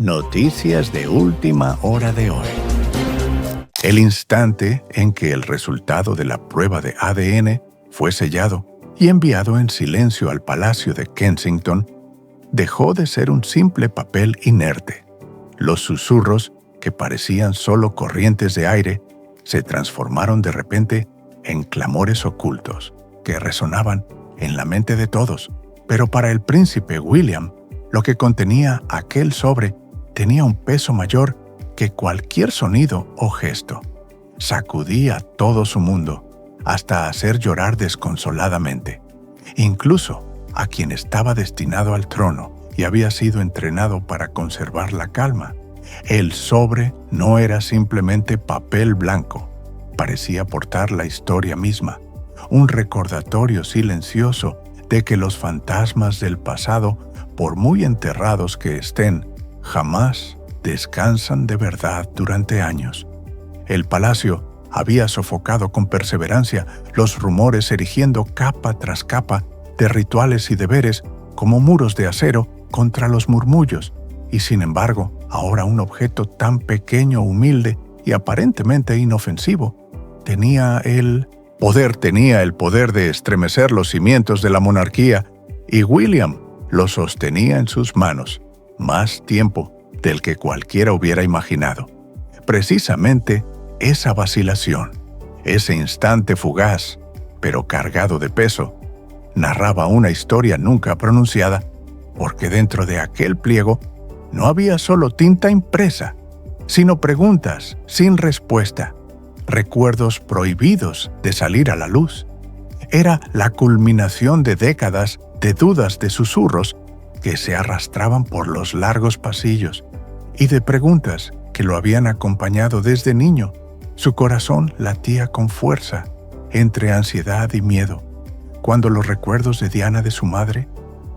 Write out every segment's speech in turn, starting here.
Noticias de última hora de hoy. El instante en que el resultado de la prueba de ADN fue sellado y enviado en silencio al Palacio de Kensington, dejó de ser un simple papel inerte. Los susurros, que parecían solo corrientes de aire, se transformaron de repente en clamores ocultos que resonaban en la mente de todos. Pero para el príncipe William, lo que contenía aquel sobre tenía un peso mayor que cualquier sonido o gesto. Sacudía todo su mundo, hasta hacer llorar desconsoladamente, incluso a quien estaba destinado al trono y había sido entrenado para conservar la calma. El sobre no era simplemente papel blanco, parecía portar la historia misma, un recordatorio silencioso de que los fantasmas del pasado, por muy enterrados que estén, jamás descansan de verdad durante años. El palacio había sofocado con perseverancia los rumores, erigiendo capa tras capa de rituales y deberes como muros de acero contra los murmullos, y sin embargo, ahora un objeto tan pequeño, humilde y aparentemente inofensivo tenía el poder de estremecer los cimientos de la monarquía, y William lo sostenía en sus manos más tiempo del que cualquiera hubiera imaginado. Precisamente esa vacilación, ese instante fugaz, pero cargado de peso, narraba una historia nunca pronunciada, porque dentro de aquel pliego no había solo tinta impresa, sino preguntas sin respuesta, recuerdos prohibidos de salir a la luz. Era la culminación de décadas de dudas, de susurros que se arrastraban por los largos pasillos y de preguntas que lo habían acompañado desde niño. Su corazón latía con fuerza entre ansiedad y miedo, cuando los recuerdos de Diana, de su madre,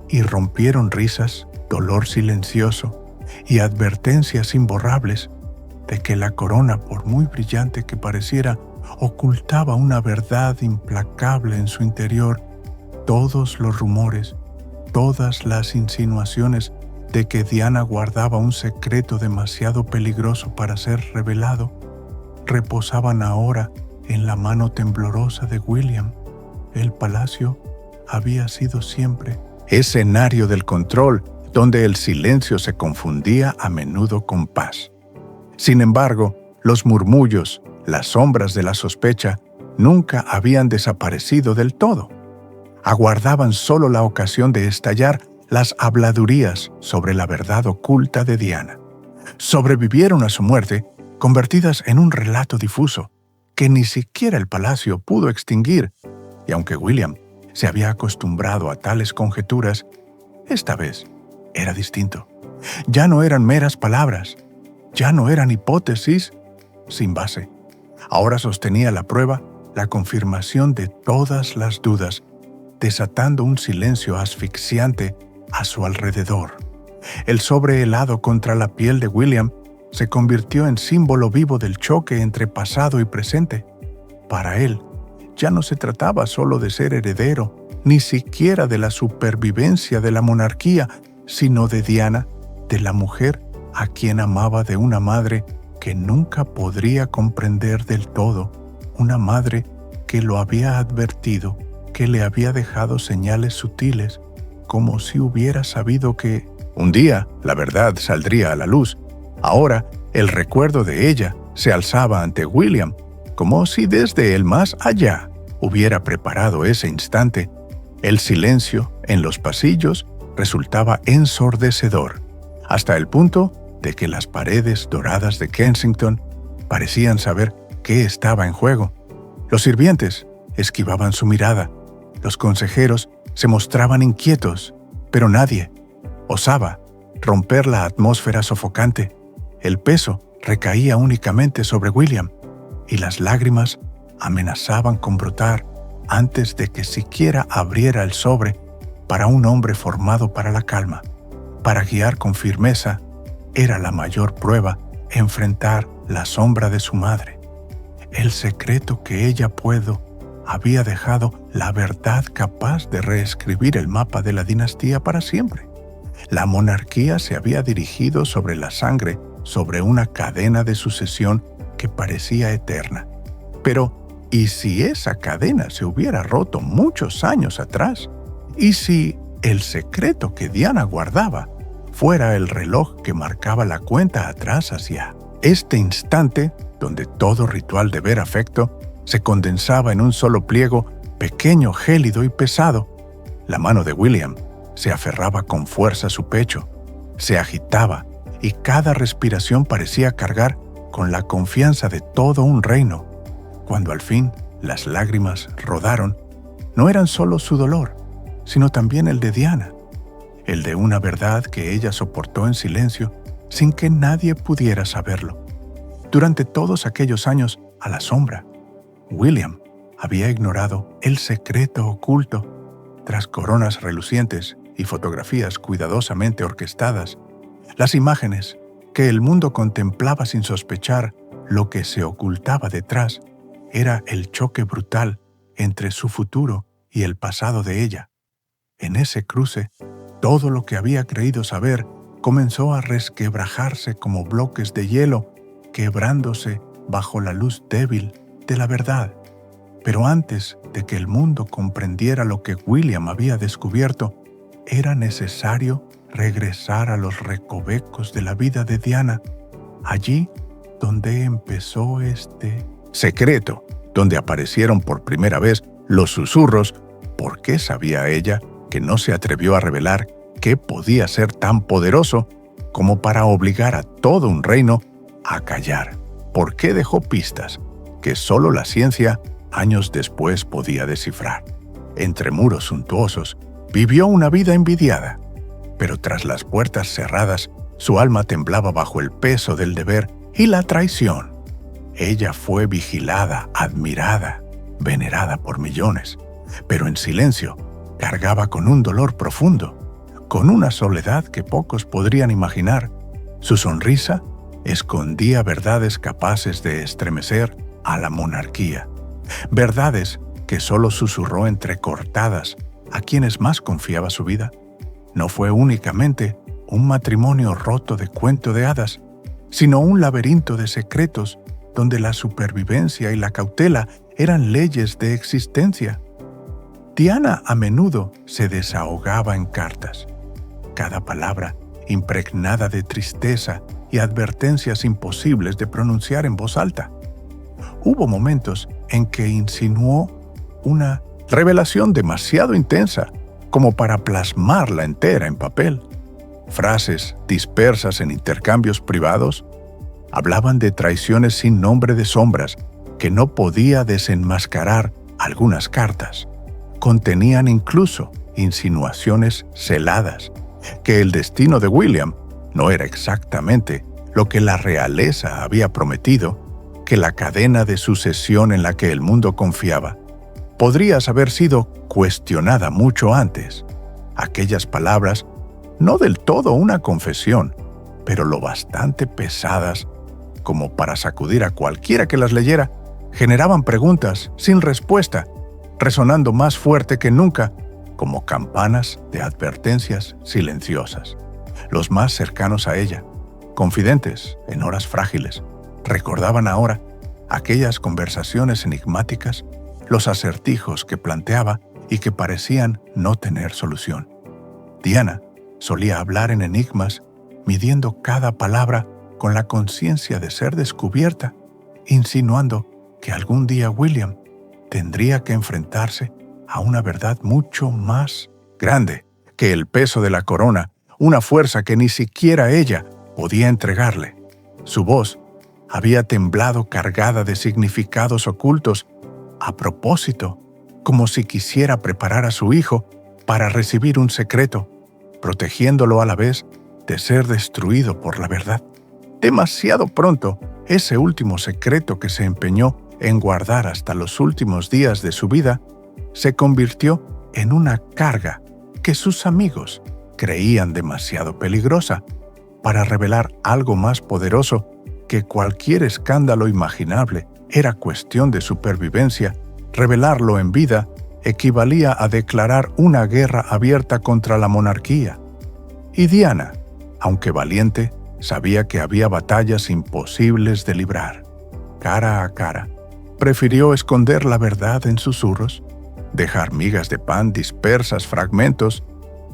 irrumpieron risas, dolor silencioso y advertencias imborrables de que la corona, por muy brillante que pareciera, ocultaba una verdad implacable en su interior. Todos los rumores, todas las insinuaciones de que Diana guardaba un secreto demasiado peligroso para ser revelado, reposaban ahora en la mano temblorosa de William. El palacio había sido siempre escenario del control, donde el silencio se confundía a menudo con paz. Sin embargo, los murmullos, las sombras de la sospecha, nunca habían desaparecido del todo. Aguardaban solo la ocasión de estallar las habladurías sobre la verdad oculta de Diana. Sobrevivieron a su muerte, convertidas en un relato difuso que ni siquiera el palacio pudo extinguir, y aunque William se había acostumbrado a tales conjeturas, esta vez era distinto. Ya no eran meras palabras, ya no eran hipótesis sin base. Ahora sostenía la prueba, la confirmación de todas las dudas, desatando un silencio asfixiante a su alrededor. El sobre helado contra la piel de William se convirtió en símbolo vivo del choque entre pasado y presente. Para él, ya no se trataba solo de ser heredero, ni siquiera de la supervivencia de la monarquía, sino de Diana, de la mujer a quien amaba, de una madre que nunca podría comprender del todo, una madre que lo había advertido, que le había dejado señales sutiles, como si hubiera sabido que un día la verdad saldría a la luz. Ahora el recuerdo de ella se alzaba ante William, como si desde el más allá hubiera preparado ese instante. El silencio en los pasillos resultaba ensordecedor, hasta el punto de que las paredes doradas de Kensington parecían saber qué estaba en juego. Los sirvientes esquivaban su mirada, los consejeros se mostraban inquietos, pero nadie osaba romper la atmósfera sofocante. El peso recaía únicamente sobre William, y las lágrimas amenazaban con brotar antes de que siquiera abriera el sobre. Para un hombre formado para la calma, para guiar con firmeza, era la mayor prueba enfrentar la sombra de su madre. El secreto que ella había dejado la verdad capaz de reescribir el mapa de la dinastía para siempre. La monarquía se había dirigido sobre la sangre, sobre una cadena de sucesión que parecía eterna. Pero, ¿y si esa cadena se hubiera roto muchos años atrás? ¿Y si el secreto que Diana guardaba fuera el reloj que marcaba la cuenta atrás hacia este instante donde todo ritual de ver afecto se condensaba en un solo pliego pequeño, gélido y pesado? La mano de William se aferraba con fuerza a su pecho, se agitaba y cada respiración parecía cargar con la confianza de todo un reino. Cuando al fin las lágrimas rodaron, no eran solo su dolor, sino también el de Diana, el de una verdad que ella soportó en silencio sin que nadie pudiera saberlo. Durante todos aquellos años a la sombra, William había ignorado el secreto oculto tras coronas relucientes y fotografías cuidadosamente orquestadas, las imágenes que el mundo contemplaba sin sospechar lo que se ocultaba detrás era el choque brutal entre su futuro y el pasado de ella. En ese cruce, todo lo que había creído saber comenzó a resquebrajarse como bloques de hielo, quebrándose bajo la luz débil de la verdad. Pero antes de que el mundo comprendiera lo que William había descubierto, era necesario regresar a los recovecos de la vida de Diana, allí donde empezó este secreto, donde aparecieron por primera vez los susurros. ¿Por qué sabía ella que no se atrevió a revelar qué podía ser tan poderoso como para obligar a todo un reino a callar? ¿Por qué dejó pistas que solo la ciencia años después podía descifrar? Entre muros suntuosos, vivió una vida envidiada, pero tras las puertas cerradas, su alma temblaba bajo el peso del deber y la traición. Ella fue vigilada, admirada, venerada por millones, pero en silencio cargaba con un dolor profundo, con una soledad que pocos podrían imaginar. Su sonrisa escondía verdades capaces de estremecer a la monarquía, verdades que solo susurró entrecortadas a quienes más confiaba su vida. No fue únicamente un matrimonio roto de cuento de hadas, sino un laberinto de secretos donde la supervivencia y la cautela eran leyes de existencia. Diana a menudo se desahogaba en cartas, cada palabra impregnada de tristeza y advertencias imposibles de pronunciar en voz alta. Hubo momentos en que insinuó una revelación demasiado intensa como para plasmarla entera en papel. Frases dispersas en intercambios privados hablaban de traiciones sin nombre de sombras que no podía desenmascarar. Algunas cartas contenían incluso insinuaciones celadas que el destino de William no era exactamente lo que la realeza había prometido, que la cadena de sucesión en la que el mundo confiaba podría haber sido cuestionada mucho antes. Aquellas palabras, no del todo una confesión, pero lo bastante pesadas como para sacudir a cualquiera que las leyera, generaban preguntas sin respuesta, resonando más fuerte que nunca, como campanas de advertencias silenciosas. Los más cercanos a ella, confidentes en horas frágiles, recordaban ahora aquellas conversaciones enigmáticas, los acertijos que planteaba y que parecían no tener solución. Diana solía hablar en enigmas, midiendo cada palabra con la conciencia de ser descubierta, insinuando que algún día William tendría que enfrentarse a una verdad mucho más grande que el peso de la corona, una fuerza que ni siquiera ella podía entregarle. Su voz había temblado cargada de significados ocultos, a propósito, como si quisiera preparar a su hijo para recibir un secreto, protegiéndolo a la vez de ser destruido por la verdad. Demasiado pronto, ese último secreto que se empeñó en guardar hasta los últimos días de su vida, se convirtió en una carga que sus amigos creían demasiado peligrosa para revelar algo más poderoso que cualquier escándalo imaginable. Era cuestión de supervivencia. Revelarlo en vida equivalía a declarar una guerra abierta contra la monarquía. Y Diana, aunque valiente, sabía que había batallas imposibles de librar. Cara a cara, prefirió esconder la verdad en susurros, dejar migas de pan dispersas fragmentos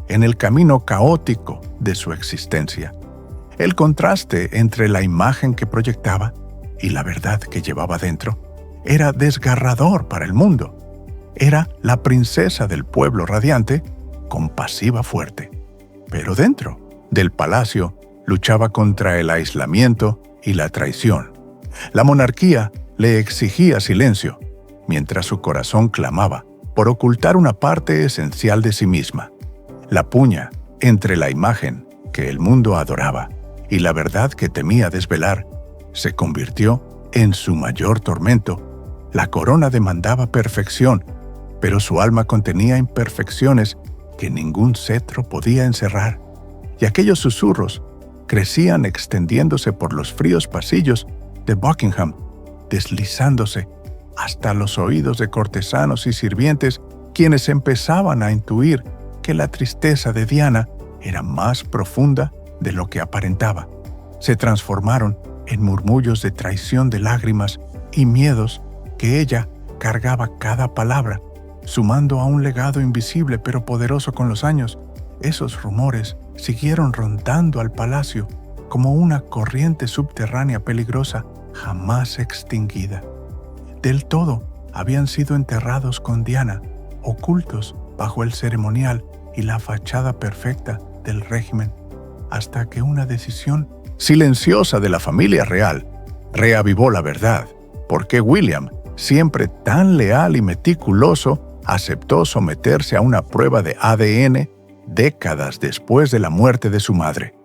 en el camino caótico de su existencia. El contraste entre la imagen que proyectaba y la verdad que llevaba dentro era desgarrador para el mundo. Era la princesa del pueblo radiante, compasiva fuerte. Pero dentro del palacio luchaba contra el aislamiento y la traición. La monarquía le exigía silencio, mientras su corazón clamaba por ocultar una parte esencial de sí misma. La puña entre la imagen que el mundo adoraba y la verdad que temía desvelar se convirtió en su mayor tormento. La corona demandaba perfección, pero su alma contenía imperfecciones que ningún cetro podía encerrar, y aquellos susurros crecían extendiéndose por los fríos pasillos de Buckingham, deslizándose hasta los oídos de cortesanos y sirvientes, quienes empezaban a intuir que la tristeza de Diana era más profunda de lo que aparentaba. Se transformaron en murmullos de traición, de lágrimas y miedos que ella cargaba cada palabra, sumando a un legado invisible pero poderoso con los años. Esos rumores siguieron rondando al palacio como una corriente subterránea peligrosa jamás extinguida. Del todo habían sido enterrados con Diana, ocultos bajo el ceremonial y la fachada perfecta del régimen, hasta que una decisión silenciosa de la familia real reavivó la verdad. ¿Por qué William, siempre tan leal y meticuloso, aceptó someterse a una prueba de ADN décadas después de la muerte de su madre?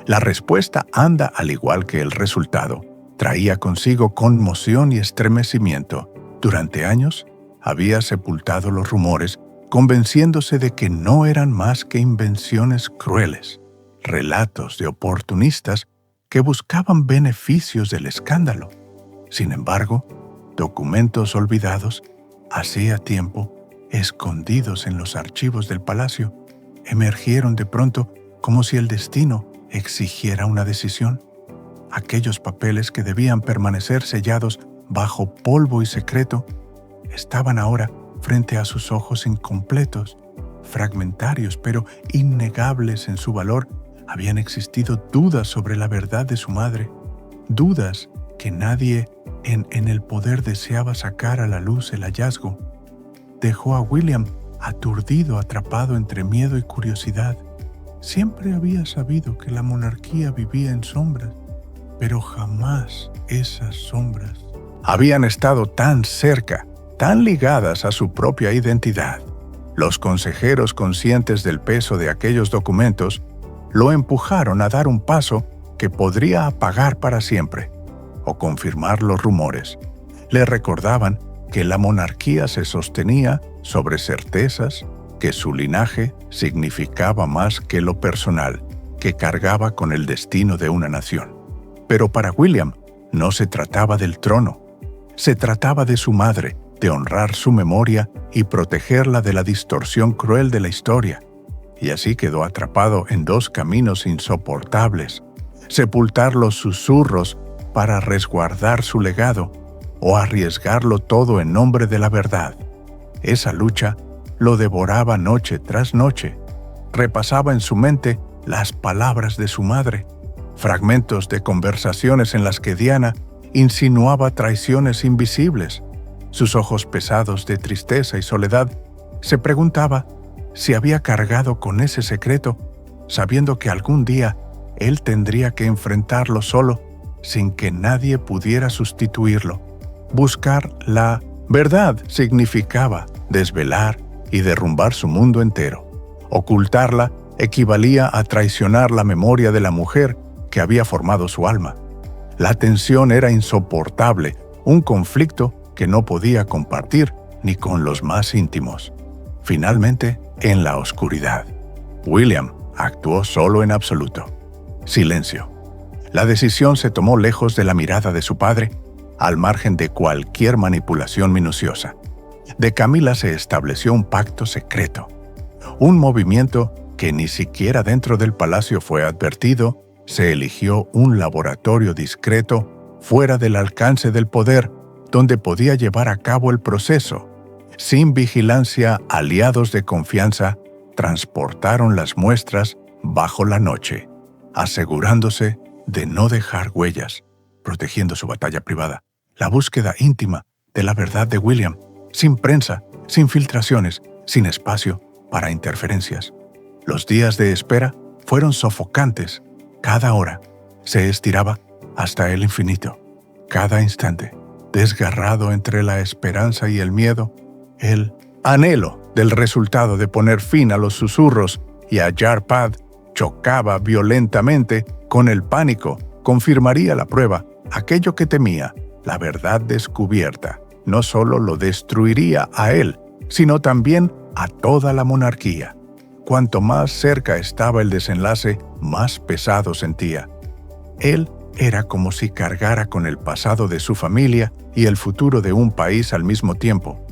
La respuesta anda al igual que el resultado. Traía consigo conmoción y estremecimiento. Durante años había sepultado los rumores, convenciéndose de que no eran más que invenciones crueles, relatos de oportunistas que buscaban beneficios del escándalo. Sin embargo, documentos olvidados, hacía tiempo, escondidos en los archivos del palacio, emergieron de pronto como si el destino exigiera una decisión. Aquellos papeles que debían permanecer sellados bajo polvo y secreto estaban ahora frente a sus ojos incompletos, fragmentarios pero innegables en su valor. Habían existido dudas sobre la verdad de su madre, dudas que nadie en el poder deseaba sacar a la luz. El hallazgo dejó a William aturdido, atrapado entre miedo y curiosidad. Siempre había sabido que la monarquía vivía en sombras, pero jamás esas sombras habían estado tan cerca, tan ligadas a su propia identidad. Los consejeros, conscientes del peso de aquellos documentos, lo empujaron a dar un paso que podría apagar para siempre o confirmar los rumores. Le recordaban que la monarquía se sostenía sobre certezas, que su linaje significaba más que lo personal, que cargaba con el destino de una nación. Pero para William no se trataba del trono, se trataba de su madre, de honrar su memoria y protegerla de la distorsión cruel de la historia. Y así quedó atrapado en dos caminos insoportables: sepultar los susurros para resguardar su legado o arriesgarlo todo en nombre de la verdad. Esa lucha lo devoraba noche tras noche. Repasaba en su mente las palabras de su madre, fragmentos de conversaciones en las que Diana insinuaba traiciones invisibles. Sus ojos pesados de tristeza y soledad, se preguntaba si había cargado con ese secreto, sabiendo que algún día él tendría que enfrentarlo solo, sin que nadie pudiera sustituirlo. Buscar la verdad significaba desvelar y derrumbar su mundo entero. Ocultarla equivalía a traicionar la memoria de la mujer que había formado su alma. La tensión era insoportable, un conflicto que no podía compartir ni con los más íntimos. Finalmente, en la oscuridad, William actuó solo en absoluto. Silencio. La decisión se tomó lejos de la mirada de su padre, al margen de cualquier manipulación minuciosa. De Camila se estableció un pacto secreto, un movimiento que ni siquiera dentro del palacio fue advertido, se eligió un laboratorio discreto fuera del alcance del poder, donde podía llevar a cabo el proceso. Sin vigilancia, aliados de confianza transportaron las muestras bajo la noche, asegurándose de no dejar huellas, protegiendo su batalla privada, la búsqueda íntima de la verdad de William, sin prensa, sin filtraciones, sin espacio para interferencias. Los días de espera fueron sofocantes. Cada hora se estiraba hasta el infinito. Cada instante, desgarrado entre la esperanza y el miedo, el anhelo del resultado de poner fin a los susurros y hallar paz chocaba violentamente con el pánico. Confirmaría la prueba. Aquello que temía, la verdad descubierta, no solo lo destruiría a él, sino también a toda la monarquía. Cuanto más cerca estaba el desenlace, más pesado sentía. Él era como si cargara con el pasado de su familia y el futuro de un país al mismo tiempo.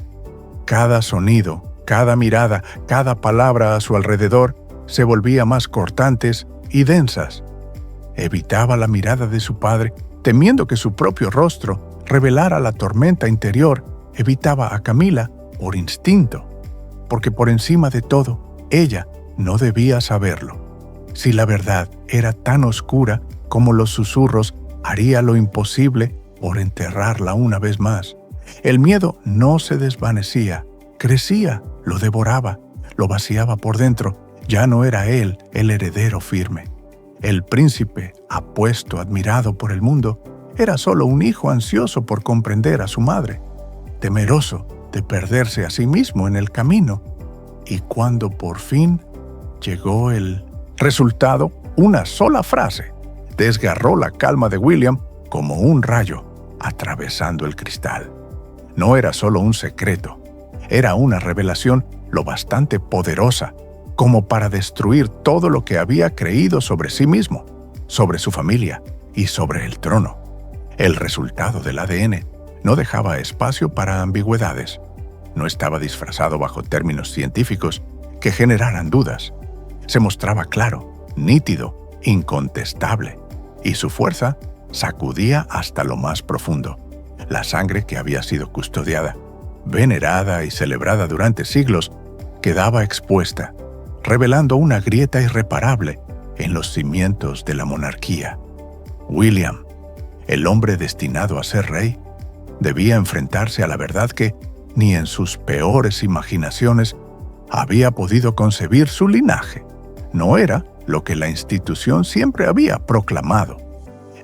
Cada sonido, cada mirada, cada palabra a su alrededor se volvía más cortantes y densas. Evitaba la mirada de su padre, temiendo que su propio rostro revelara la tormenta interior. Evitaba a Camila por instinto, porque por encima de todo, ella no debía saberlo. Si la verdad era tan oscura como los susurros, haría lo imposible por enterrarla una vez más. El miedo no se desvanecía, crecía, lo devoraba, lo vaciaba por dentro. Ya no era él el heredero firme. El príncipe, apuesto, admirado por el mundo, era solo un hijo ansioso por comprender a su madre, temeroso de perderse a sí mismo en el camino. Y cuando por fin llegó el resultado, una sola frase desgarró la calma de William como un rayo atravesando el cristal. No era solo un secreto, era una revelación lo bastante poderosa como para destruir todo lo que había creído sobre sí mismo, sobre su familia y sobre el trono. El resultado del ADN no dejaba espacio para ambigüedades. No estaba disfrazado bajo términos científicos que generaran dudas. Se mostraba claro, nítido, incontestable, y su fuerza sacudía hasta lo más profundo. La sangre que había sido custodiada, venerada y celebrada durante siglos, quedaba expuesta, revelando una grieta irreparable en los cimientos de la monarquía. William, el hombre destinado a ser rey, debía enfrentarse a la verdad que ni en sus peores imaginaciones había podido concebir. Su linaje no era lo que la institución siempre había proclamado.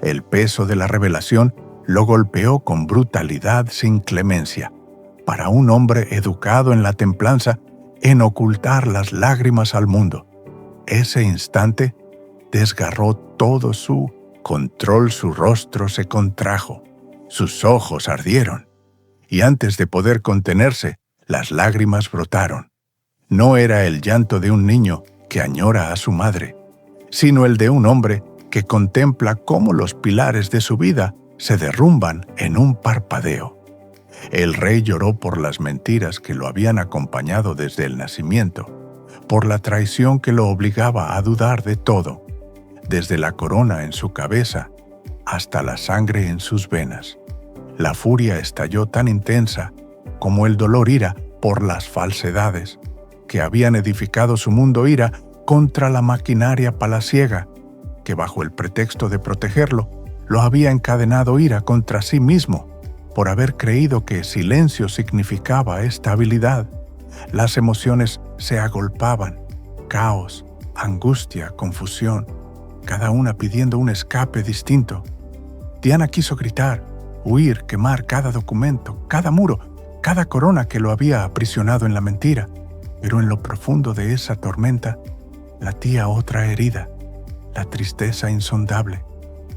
El peso de la revelación lo golpeó con brutalidad sin clemencia. Para un hombre educado en la templanza, en ocultar las lágrimas al mundo, ese instante desgarró todo su control. Su rostro se contrajo, sus ojos ardieron, y antes de poder contenerse, las lágrimas brotaron. No era el llanto de un niño que añora a su madre, sino el de un hombre que contempla cómo los pilares de su vida se derrumban en un parpadeo. El rey lloró por las mentiras que lo habían acompañado desde el nacimiento, por la traición que lo obligaba a dudar de todo, desde la corona en su cabeza hasta la sangre en sus venas. La furia estalló tan intensa como el dolor. Ira por las falsedades que habían edificado su mundo, ira contra la maquinaria palaciega que bajo el pretexto de protegerlo lo había encadenado, ira contra sí mismo por haber creído que silencio significaba estabilidad. Las emociones se agolpaban, caos, angustia, confusión, cada una pidiendo un escape distinto. Diana quiso gritar, huir, quemar cada documento, cada muro, cada corona que lo había aprisionado en la mentira, pero en lo profundo de esa tormenta latía otra herida, la tristeza insondable.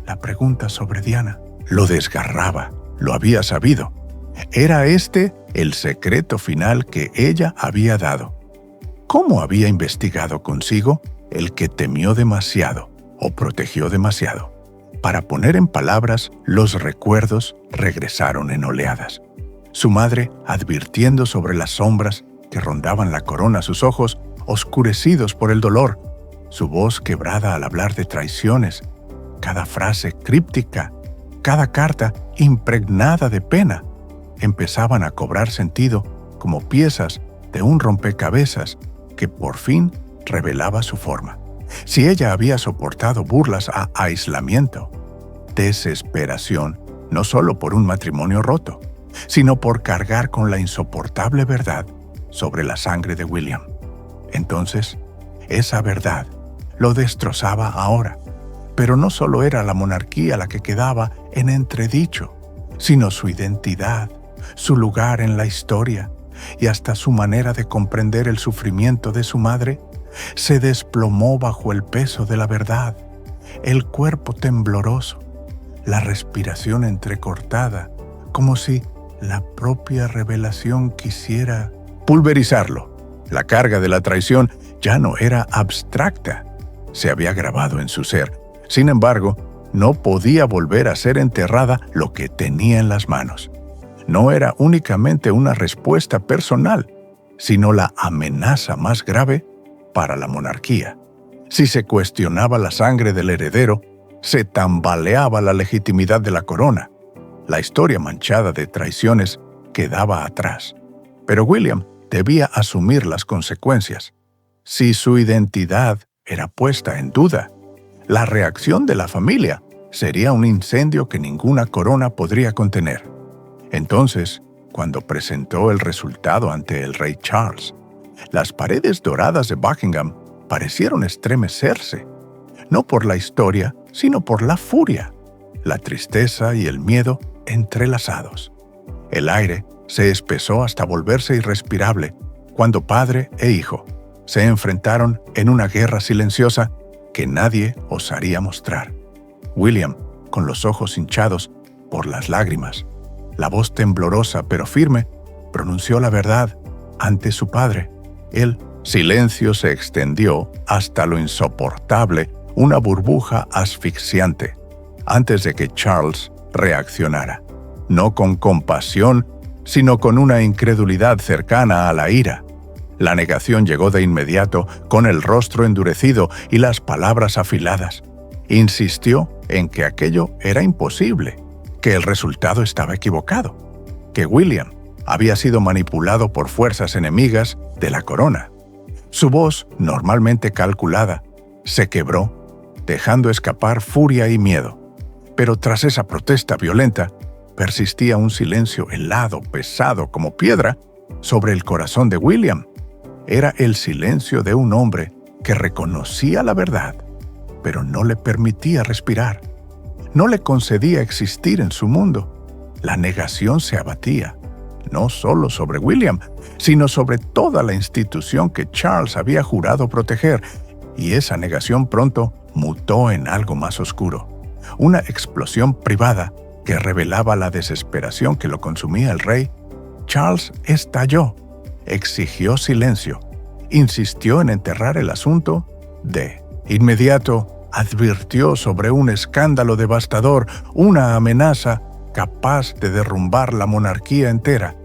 La pregunta sobre Diana lo desgarraba, lo había sabido. Era este el secreto final que ella había dado. ¿Cómo había investigado consigo el que temió demasiado o protegió demasiado? Para poner en palabras, los recuerdos regresaron en oleadas. Su madre, advirtiendo sobre las sombras que rondaban la corona a sus ojos, oscurecidos por el dolor, su voz quebrada al hablar de traiciones, cada frase críptica, cada carta impregnada de pena, empezaban a cobrar sentido como piezas de un rompecabezas que por fin revelaba su forma. Si ella había soportado burlas a aislamiento, desesperación, no solo por un matrimonio roto, sino por cargar con la insoportable verdad sobre la sangre de William. Entonces, esa verdad lo destrozaba ahora. Pero no solo era la monarquía la que quedaba en entredicho, sino su identidad, su lugar en la historia y hasta su manera de comprender el sufrimiento de su madre se desplomó bajo el peso de la verdad. El cuerpo tembloroso, la respiración entrecortada, como si la propia revelación quisiera pulverizarlo. La carga de la traición ya no era abstracta, se había grabado en su ser. Sin embargo, no podía volver a ser enterrada lo que tenía en las manos. No era únicamente una respuesta personal, sino la amenaza más grave para la monarquía. Si se cuestionaba la sangre del heredero, se tambaleaba la legitimidad de la corona. La historia manchada de traiciones quedaba atrás. Pero William debía asumir las consecuencias. Si su identidad era puesta en duda, la reacción de la familia sería un incendio que ninguna corona podría contener. Entonces, cuando presentó el resultado ante el rey Charles, las paredes doradas de Buckingham parecieron estremecerse, no por la historia, sino por la furia, la tristeza y el miedo entrelazados. El aire se espesó hasta volverse irrespirable cuando padre e hijo se enfrentaron en una guerra silenciosa que nadie osaría mostrar. William, con los ojos hinchados por las lágrimas, la voz temblorosa pero firme, pronunció la verdad ante su padre. El silencio se extendió hasta lo insoportable, una burbuja asfixiante, antes de que Charles reaccionara, no con compasión, sino con una incredulidad cercana a la ira. La negación llegó de inmediato, con el rostro endurecido y las palabras afiladas. Insistió en que aquello era imposible, que el resultado estaba equivocado, que William había sido manipulado por fuerzas enemigas de la corona. Su voz, normalmente calculada, se quebró, dejando escapar furia y miedo. Pero tras esa protesta violenta, persistía un silencio helado, pesado como piedra, sobre el corazón de William. Era el silencio de un hombre que reconocía la verdad, pero no le permitía respirar. No le concedía existir en su mundo. La negación se abatía, no solo sobre William, sino sobre toda la institución que Charles había jurado proteger, y esa negación pronto mutó en algo más oscuro. Una explosión privada que revelaba la desesperación que lo consumía el rey. Charles estalló, exigió silencio, insistió en enterrar el asunto. De inmediato, advirtió sobre un escándalo devastador, una amenaza capaz de derrumbar la monarquía entera.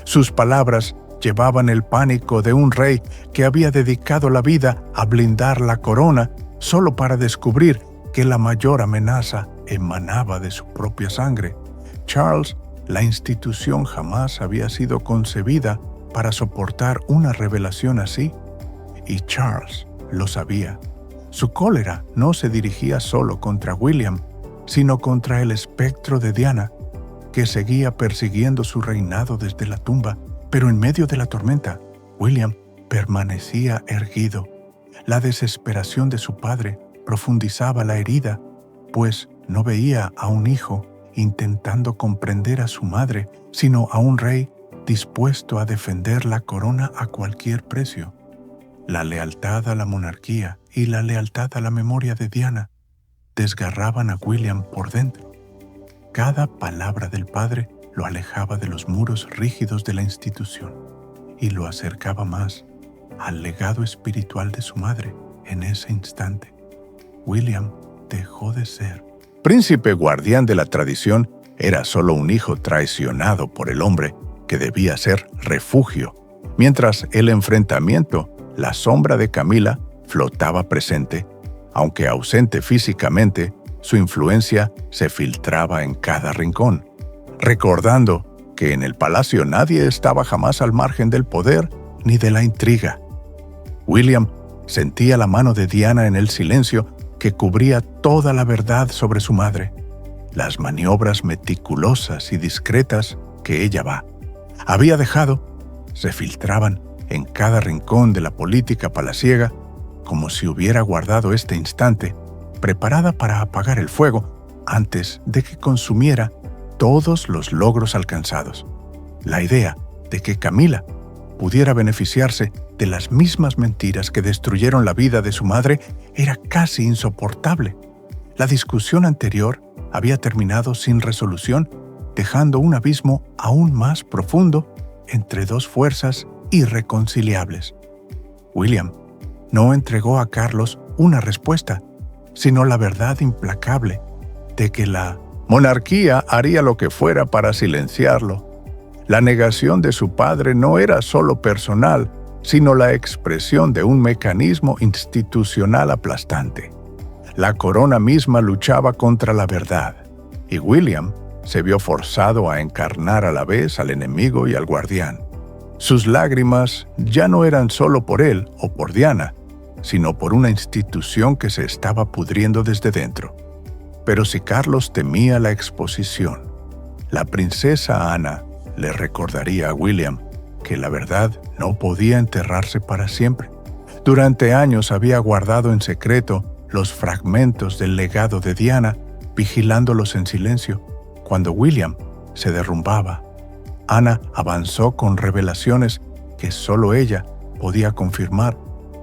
Sus palabras llevaban el pánico de un rey que había dedicado la vida a blindar la corona solo para descubrir que la mayor amenaza emanaba de su propia sangre. Charles, la institución jamás había sido concebida para soportar una revelación así, y Charles lo sabía. Su cólera no se dirigía solo contra William, sino contra el espectro de Diana, que seguía persiguiendo su reinado desde la tumba. Pero en medio de la tormenta, William permanecía erguido. La desesperación de su padre profundizaba la herida, pues no veía a un hijo intentando comprender a su madre, sino a un rey dispuesto a defender la corona a cualquier precio. La lealtad a la monarquía y la lealtad a la memoria de Diana desgarraban a William por dentro. Cada palabra del padre lo alejaba de los muros rígidos de la institución y lo acercaba más al legado espiritual de su madre. En ese instante, William dejó de ser príncipe guardián de la tradición, era solo un hijo traicionado por el hombre que debía ser refugio, mientras el enfrentamiento la sombra de Camila flotaba presente. Aunque ausente físicamente, su influencia se filtraba en cada rincón, recordando que en el palacio nadie estaba jamás al margen del poder ni de la intriga. William sentía la mano de Diana en el silencio que cubría toda la verdad sobre su madre, las maniobras meticulosas y discretas que ella había dejado, se filtraban en cada rincón de la política palaciega, como si hubiera guardado este instante, preparada para apagar el fuego antes de que consumiera todos los logros alcanzados. La idea de que Camila pudiera beneficiarse de las mismas mentiras que destruyeron la vida de su madre era casi insoportable. La discusión anterior había terminado sin resolución, dejando un abismo aún más profundo entre dos fuerzas irreconciliables. William no entregó a Carlos una respuesta, sino la verdad implacable de que la monarquía haría lo que fuera para silenciarlo. La negación de su padre no era solo personal, sino la expresión de un mecanismo institucional aplastante. La corona misma luchaba contra la verdad, y William se vio forzado a encarnar a la vez al enemigo y al guardián. Sus lágrimas ya no eran solo por él o por Diana, sino por una institución que se estaba pudriendo desde dentro. Pero si Carlos temía la exposición, la princesa Ana le recordaría a William que la verdad no podía enterrarse para siempre. Durante años había guardado en secreto los fragmentos del legado de Diana, vigilándolos en silencio. Cuando William se derrumbaba, Ana avanzó con revelaciones que solo ella podía confirmar.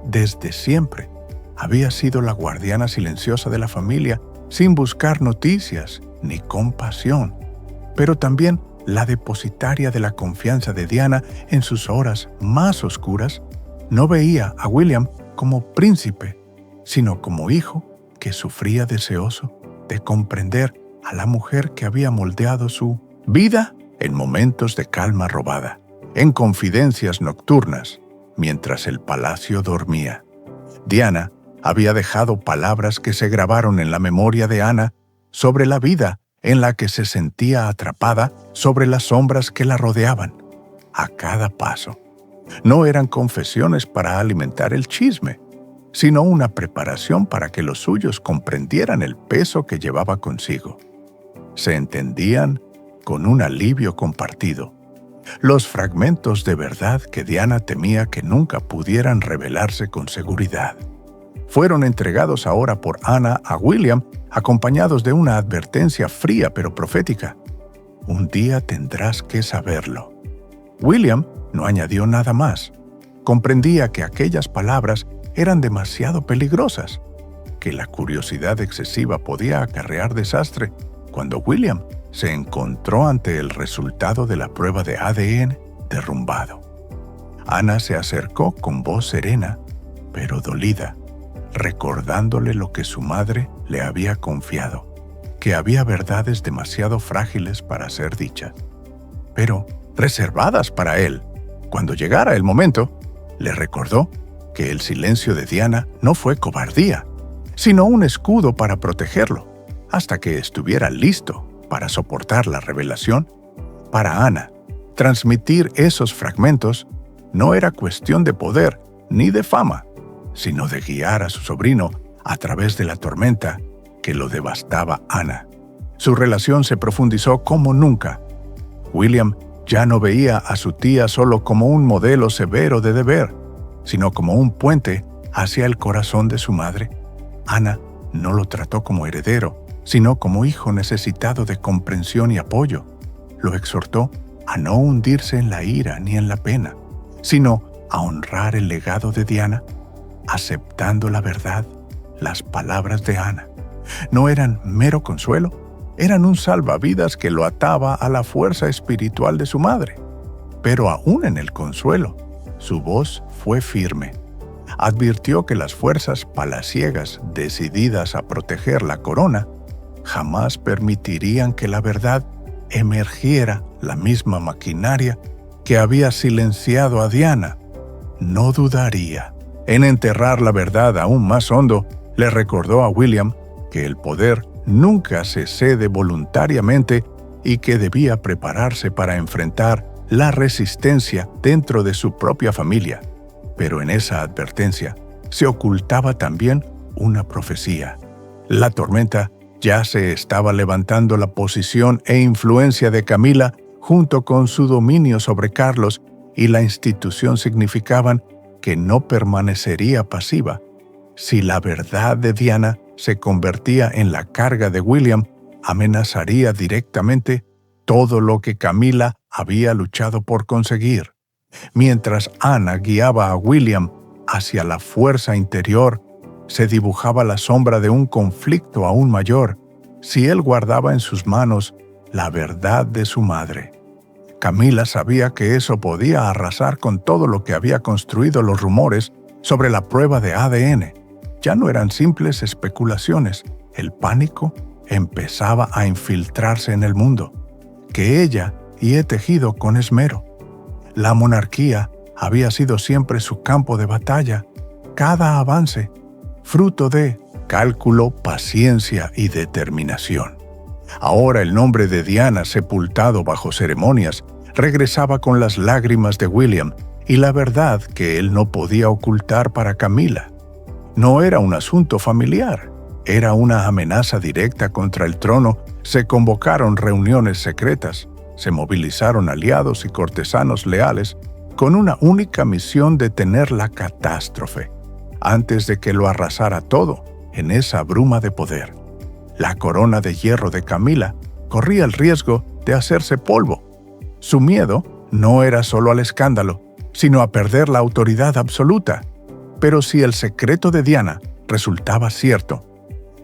Desde siempre había sido la guardiana silenciosa de la familia, sin buscar noticias ni compasión, pero también la depositaria de la confianza de Diana en sus horas más oscuras. No veía a William como príncipe, sino como hijo que sufría deseoso de comprender a la mujer que había moldeado su vida en momentos de calma robada, en confidencias nocturnas, mientras el palacio dormía. Diana había dejado palabras que se grabaron en la memoria de Ana sobre la vida en la que se sentía atrapada, sobre las sombras que la rodeaban. A cada paso. No eran confesiones para alimentar el chisme, sino una preparación para que los suyos comprendieran el peso que llevaba consigo. Se entendían con un alivio compartido. Los fragmentos de verdad que Diana temía que nunca pudieran revelarse con seguridad fueron entregados ahora por Ana a William, acompañados de una advertencia fría pero profética. Un día tendrás que saberlo. William no añadió nada más. Comprendía que aquellas palabras eran demasiado peligrosas, que la curiosidad excesiva podía acarrear desastre. Cuando William se encontró ante el resultado de la prueba de ADN derrumbado, Ana se acercó con voz serena, pero dolida, recordándole lo que su madre le había confiado, que había verdades demasiado frágiles para ser dichas, pero reservadas para él. Cuando llegara el momento, le recordó que el silencio de Diana no fue cobardía, sino un escudo para protegerlo, hasta que estuviera listo para soportar la revelación. Para Ana, transmitir esos fragmentos no era cuestión de poder ni de fama, sino de guiar a su sobrino a través de la tormenta que lo devastaba Ana. Su relación se profundizó como nunca. William ya no veía a su tía solo como un modelo severo de deber, sino como un puente hacia el corazón de su madre. Ana no lo trató como heredero, sino como hijo necesitado de comprensión y apoyo. Lo exhortó a no hundirse en la ira ni en la pena, sino a honrar el legado de Diana, aceptando la verdad. Las palabras de Ana no eran mero consuelo, eran un salvavidas que lo ataba a la fuerza espiritual de su madre. Pero aún en el consuelo, su voz fue firme. Advirtió que las fuerzas palaciegas decididas a proteger la corona jamás permitirían que la verdad emergiera. La misma maquinaria que había silenciado a Diana no dudaría En enterrar la verdad aún más hondo, le recordó a William que el poder nunca se cede voluntariamente y que debía prepararse para enfrentar la resistencia dentro de su propia familia. Pero en esa advertencia se ocultaba también una profecía. La tormenta ya se estaba levantando. La posición e influencia de Camila, junto con su dominio sobre Carlos y la institución, significaban que no permanecería pasiva. Si la verdad de Diana se convertía en la carga de William, amenazaría directamente todo lo que Camila había luchado por conseguir. Mientras Ana guiaba a William hacia la fuerza interior, se dibujaba la sombra de un conflicto aún mayor si él guardaba en sus manos la verdad de su madre. Camila sabía que eso podía arrasar con todo lo que había construido. Los rumores sobre la prueba de ADN ya no eran simples especulaciones. El pánico empezaba a infiltrarse en el mundo, que ella había tejido con esmero. La monarquía había sido siempre su campo de batalla. Cada avance, fruto de cálculo, paciencia y determinación. Ahora el nombre de Diana, sepultado bajo ceremonias, regresaba con las lágrimas de William y la verdad que él no podía ocultar para Camila. No era un asunto familiar, era una amenaza directa contra el trono. Se convocaron reuniones secretas, se movilizaron aliados y cortesanos leales con una única misión: detener la catástrofe antes de que lo arrasara todo en esa bruma de poder. La corona de hierro de Camila corría el riesgo de hacerse polvo. Su miedo no era solo al escándalo, sino a perder la autoridad absoluta. Pero si el secreto de Diana resultaba cierto,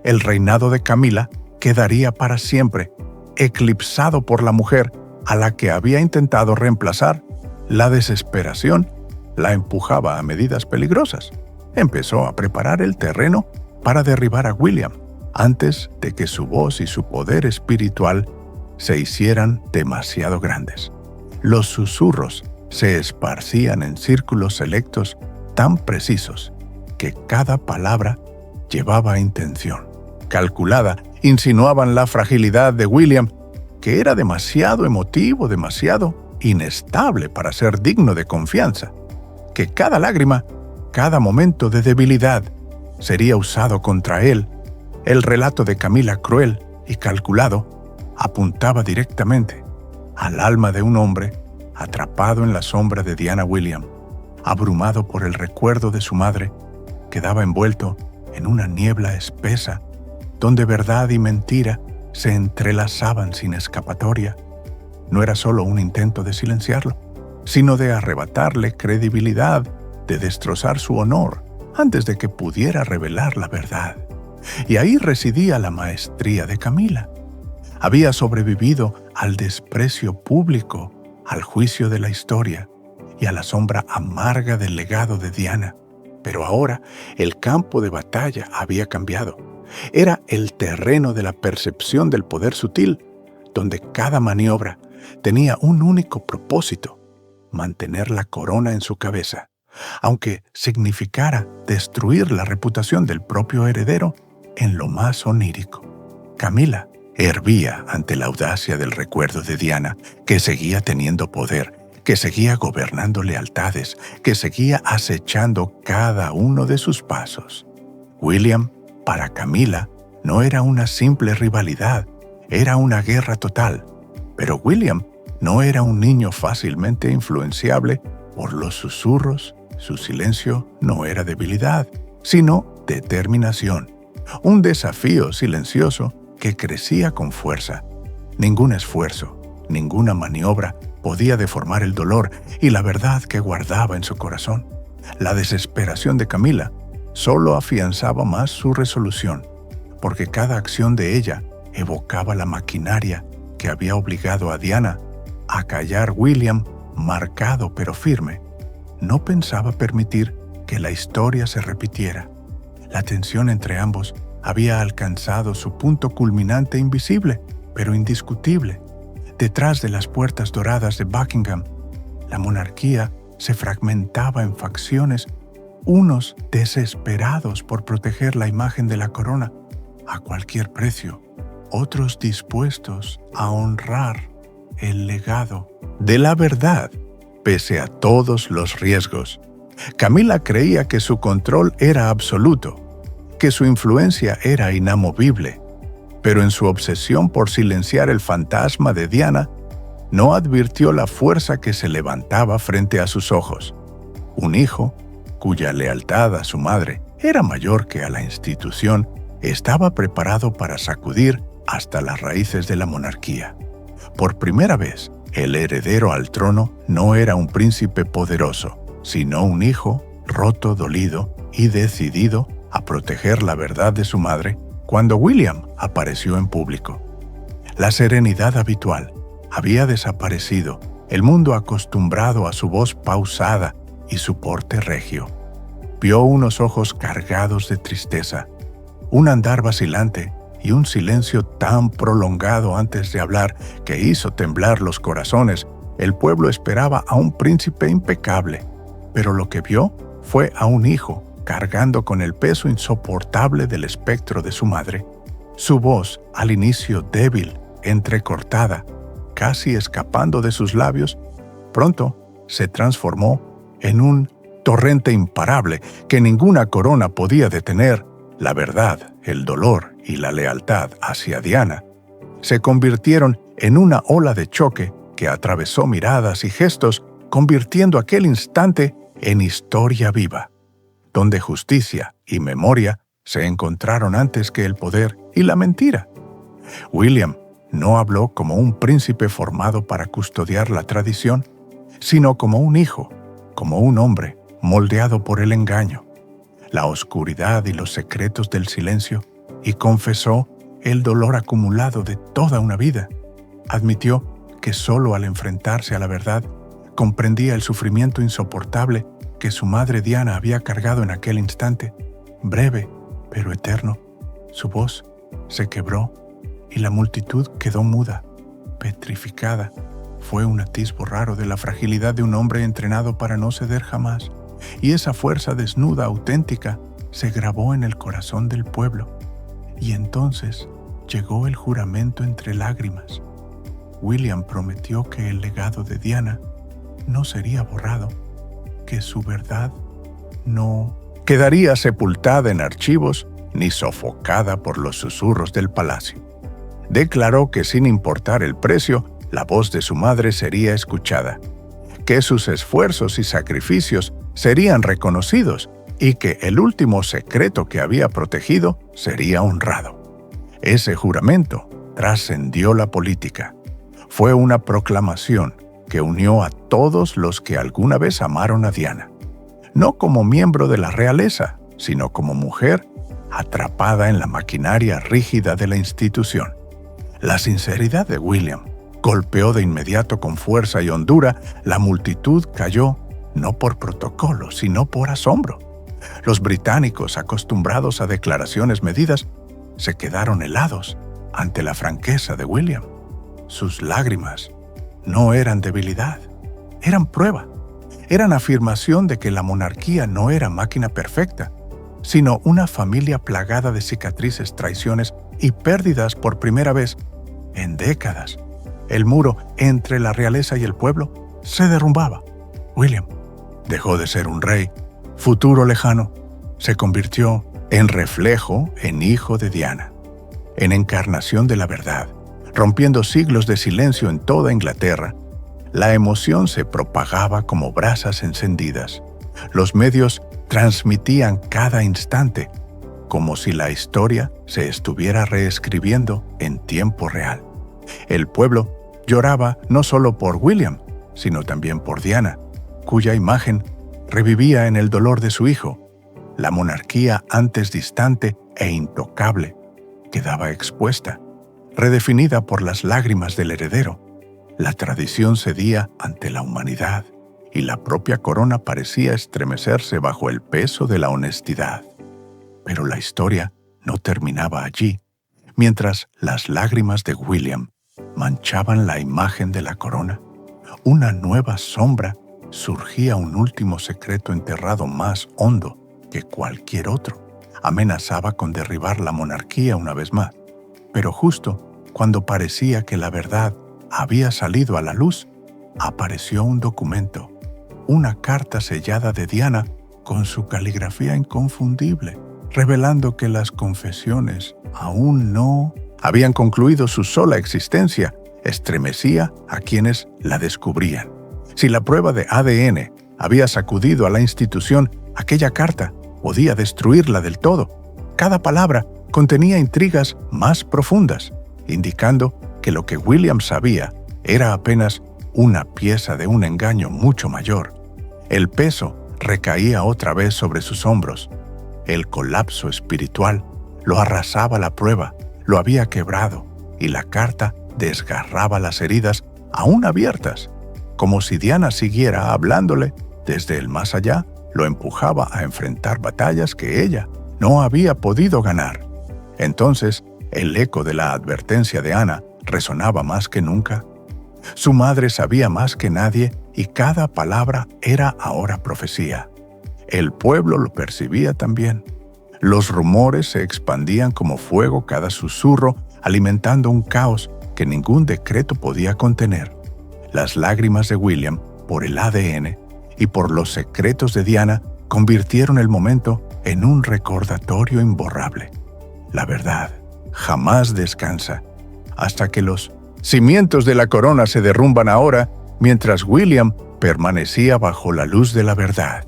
el reinado de Camila quedaría para siempre eclipsado por la mujer a la que había intentado reemplazar. La desesperación la empujaba a medidas peligrosas. Empezó a preparar el terreno para derribar a William antes de que su voz y su poder espiritual se hicieran demasiado grandes. Los susurros se esparcían en círculos selectos tan precisos que cada palabra llevaba intención calculada. Insinuaban la fragilidad de William, que era demasiado emotivo, demasiado inestable para ser digno de confianza, que cada lágrima, cada momento de debilidad sería usado contra él. El relato de Camila, cruel y calculado, apuntaba directamente al alma de un hombre atrapado en la sombra de Diana. William, abrumado por el recuerdo de su madre, quedaba envuelto en una niebla espesa donde verdad y mentira se entrelazaban sin escapatoria. No era solo un intento de silenciarlo, sino de arrebatarle credibilidad, de destrozar su honor antes de que pudiera revelar la verdad. Y ahí residía la maestría de Camila. Había sobrevivido al desprecio público, al juicio de la historia y a la sombra amarga del legado de Diana. Pero ahora el campo de batalla había cambiado. Era el terreno de la percepción del poder sutil, donde cada maniobra tenía un único propósito: mantener la corona en su cabeza, aunque significara destruir la reputación del propio heredero en lo más onírico. Camila hervía ante la audacia del recuerdo de Diana, que seguía teniendo poder, que seguía gobernando lealtades, que seguía acechando cada uno de sus pasos. William, para Camila, no era una simple rivalidad, era una guerra total. Pero William no era un niño fácilmente influenciable por los susurros. Su silencio no era debilidad, sino determinación. Un desafío silencioso que crecía con fuerza. Ningún esfuerzo, ninguna maniobra podía deformar el dolor y la verdad que guardaba en su corazón. La desesperación de Camila solo afianzaba más su resolución, porque cada acción de ella evocaba la maquinaria que había obligado a Diana a callar. William, marcado pero firme, no pensaba permitir que la historia se repitiera. La tensión entre ambos había alcanzado su punto culminante, invisible, pero indiscutible. Detrás de las puertas doradas de Buckingham, la monarquía se fragmentaba en facciones unos desesperados por proteger la imagen de la corona a cualquier precio, otros dispuestos a honrar el legado de la verdad pese a todos los riesgos. Camila creía que su control era absoluto, que su influencia era inamovible, pero en su obsesión por silenciar el fantasma de Diana, no advirtió la fuerza que se levantaba frente a sus ojos. Un hijo, cuya lealtad a su madre era mayor que a la institución, estaba preparado para sacudir hasta las raíces de la monarquía. Por primera vez, el heredero al trono no era un príncipe poderoso, sino un hijo roto, dolido y decidido a proteger la verdad de su madre cuando William apareció en público. La serenidad habitual había desaparecido, el mundo acostumbrado a su voz pausada y su porte regio. Vio unos ojos cargados de tristeza, un andar vacilante y un silencio tan prolongado antes de hablar que hizo temblar los corazones. El pueblo esperaba a un príncipe impecable, pero lo que vio fue a un hijo cargando con el peso insoportable del espectro de su madre. Su voz, al inicio débil, entrecortada, casi escapando de sus labios, pronto se transformó en un torrente imparable que ninguna corona podía detener. La verdad, el dolor y la lealtad hacia Diana se convirtieron en una ola de choque que atravesó miradas y gestos, convirtiendo aquel instante en historia viva, donde justicia y memoria se encontraron antes que el poder y la mentira. William no habló como un príncipe formado para custodiar la tradición, sino como un hijo, como un hombre moldeado por el engaño, la oscuridad y los secretos del silencio, y confesó el dolor acumulado de toda una vida. Admitió que solo al enfrentarse a la verdad comprendía el sufrimiento insoportable que su madre Diana había cargado en aquel instante, breve pero eterno. Su voz se quebró y la multitud quedó muda, petrificada. Fue un atisbo raro de la fragilidad de un hombre entrenado para no ceder jamás, y esa fuerza desnuda, auténtica, se grabó en el corazón del pueblo. Y entonces llegó el juramento entre lágrimas. William prometió que el legado de Diana no sería borrado, que su verdad no quedaría sepultada en archivos ni sofocada por los susurros del palacio. Declaró que sin importar el precio, la voz de su madre sería escuchada, que sus esfuerzos y sacrificios serían reconocidos y que el último secreto que había protegido sería honrado. Ese juramento trascendió la política. Fue una proclamación que unió a todos los que alguna vez amaron a Diana, no como miembro de la realeza, sino como mujer atrapada en la maquinaria rígida de la institución. La sinceridad de William golpeó de inmediato con fuerza y hondura. La multitud cayó, no por protocolo, sino por asombro. Los británicos, acostumbrados a declaraciones medidas, se quedaron helados ante la franqueza de William. Sus lágrimas no eran debilidad, eran prueba, eran afirmación de que la monarquía no era máquina perfecta, sino una familia plagada de cicatrices, traiciones y pérdidas por primera vez en décadas. El muro entre la realeza y el pueblo se derrumbaba. William dejó de ser un rey, futuro lejano, se convirtió en reflejo, en hijo de Diana, en encarnación de la verdad, rompiendo siglos de silencio en toda Inglaterra. La emoción se propagaba como brasas encendidas. Los medios transmitían cada instante, como si la historia se estuviera reescribiendo en tiempo real. El pueblo lloraba no solo por William, sino también por Diana, cuya imagen revivía en el dolor de su hijo. La monarquía, antes distante e intocable, quedaba expuesta, redefinida por las lágrimas del heredero. La tradición cedía ante la humanidad y la propia corona parecía estremecerse bajo el peso de la honestidad. Pero la historia no terminaba allí. Mientras las lágrimas de William manchaban la imagen de la corona, una nueva sombra surgía un último secreto enterrado más hondo que cualquier otro. Amenazaba con derribar la monarquía una vez más. Pero justo cuando parecía que la verdad había salido a la luz, apareció un documento, una carta sellada de Diana con su caligrafía inconfundible, revelando que las confesiones aún no habían concluido su sola existencia. Estremecía a quienes la descubrían. Si la prueba de ADN había sacudido a la institución, aquella carta podía destruirla del todo. Cada palabra contenía intrigas más profundas, indicando que lo que William sabía era apenas una pieza de un engaño mucho mayor. El peso recaía otra vez sobre sus hombros. El colapso espiritual lo arrasaba la prueba, lo había quebrado, y la carta desgarraba las heridas aún abiertas. Como si Diana siguiera hablándole desde el más allá, lo empujaba a enfrentar batallas que ella no había podido ganar. Entonces, el eco de la advertencia de Ana resonaba más que nunca. Su madre sabía más que nadie y cada palabra era ahora profecía. El pueblo lo percibía también. Los rumores se expandían como fuego, cada susurro alimentando un caos que ningún decreto podía contener. Las lágrimas de William por el ADN y por los secretos de Diana convirtieron el momento en un recordatorio imborrable. La verdad jamás descansa, hasta que los cimientos de la corona se derrumban ahora, mientras William permanecía bajo la luz de la verdad,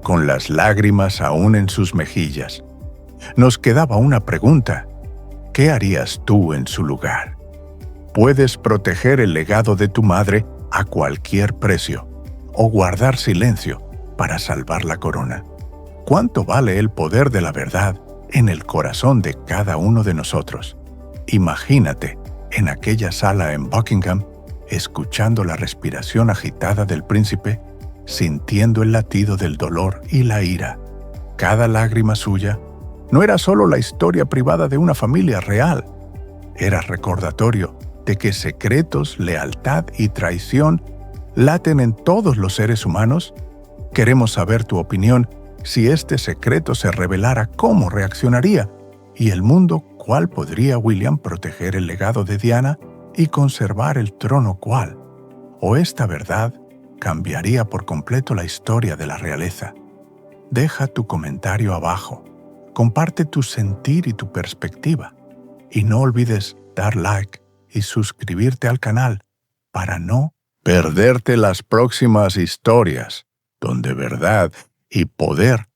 con las lágrimas aún en sus mejillas. Nos quedaba una pregunta: ¿qué harías tú en su lugar? Puedes proteger el legado de tu madre a cualquier precio, o guardar silencio para salvar la corona. ¿Cuánto vale el poder de la verdad en el corazón de cada uno de nosotros? Imagínate en aquella sala en Buckingham, escuchando la respiración agitada del príncipe, sintiendo el latido del dolor y la ira. Cada lágrima suya no era solo la historia privada de una familia real, era recordatorio de que secretos, lealtad y traición laten en todos los seres humanos. Queremos saber tu opinión. Si este secreto se revelara, ¿cómo reaccionaría? ¿Y el mundo, cuál podría William proteger el legado de Diana y conservar el trono cuál? ¿O esta verdad cambiaría por completo la historia de la realeza? Deja tu comentario abajo. Comparte tu sentir y tu perspectiva. Y no olvides dar like y suscribirte al canal para no perderte las próximas historias, donde verdad y poder